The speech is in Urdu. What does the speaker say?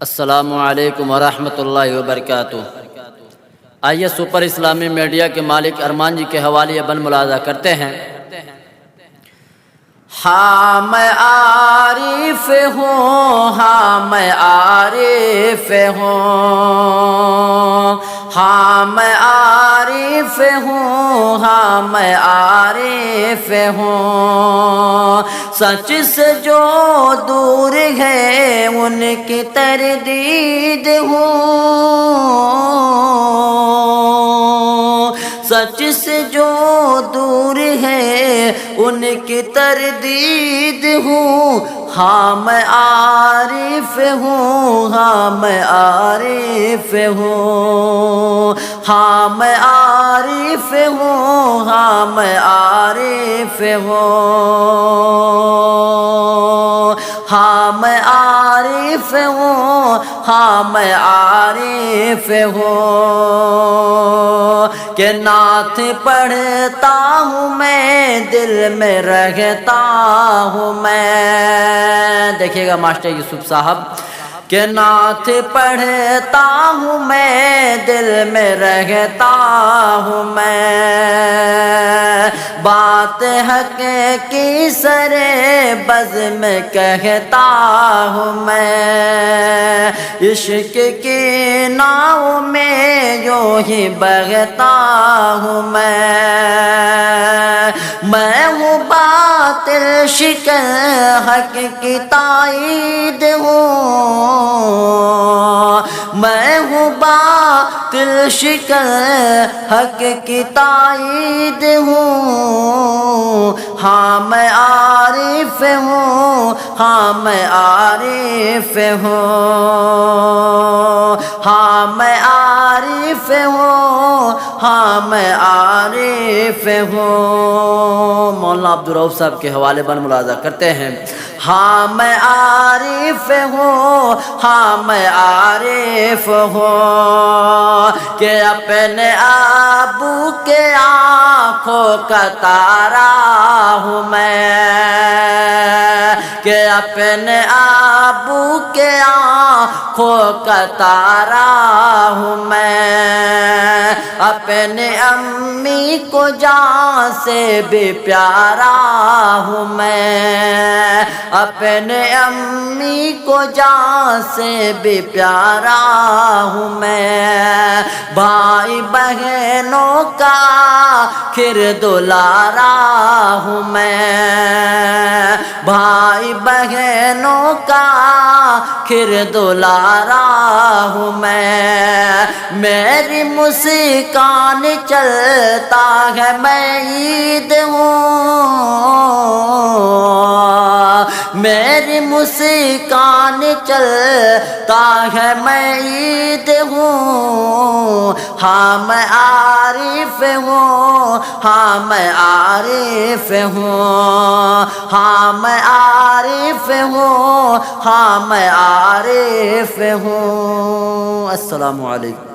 السلام علیکم ورحمۃ اللہ وبرکاتہ۔ آئیے سپر اسلامی میڈیا کے مالک ارمان جی کے حوالے بند ملاحظہ کرتے ہیں۔ ہاں میں عارف ہوں، ہاں میں عارف ہوں، ہاں میں عارف ہوں، ہاں میں عارف ہوں، سچ سے جو دور ہے ان کی تردید ہوں، سچ سے جو دور ہے ان کی تردید ہوں، ہاں میں عارف ہوں، ہاں میں عارف ہوں، ہاں میں عارف ہوں، ہاں میں عارف ہوں، ہاں میں عارف ہوں، ہاں میں عارف ہوں، کہ نعت پڑھتا ہوں میں دل میں رہتا ہوں میں۔ دیکھیے گا ماسٹر یوسف صاحب، کہ نعت پڑھتا ہوں میں دل میں رہتا ہوں میں، بات حق کی سر بزم کہتا ہوں میں، عشق کی ناؤ میں یوں ہی بہتا ہوں میں ہوں باطل شکن حق کی تائید ہوں، میں ہوں باطل شکن حق کی تائید ہوں، ہاں میں عارف ہوں، ہاں میں عارف ہوں، ہاں میں عارف ہوں، ہاں میں عارف ہوں۔ مولانا عبدالرؤف صاحب کے حوالے بند ملاحظہ کرتے ہیں۔ ہاں میں عارف ہوں، ہاں میں عارف ہوں، کہ اپنے ابو کے آنکھوں کا تارا ہوں میں، کہ اپنے ابو کے آنکھوں کا تارا ہوں میں، اپنے امی کو جان سے بھی پیارا ہوں میں، اپنے امی کو جان سے بھی پیارا ہوں میں، بھائی بہنوں کا آخر دلارا ہوں میں، بھائی بہنوں کا آخر دلارا ہوں میں، میری مسکان چلتا ہے میں عید ہوں، میری مسکان چلتا ہے میں عید ہوں، ہاں میں عارف ہوں، ہاں میں عارف ہوں، ہاں میں عارف ہوں، ہاں میں عارف ہوں۔ السلام علیکم۔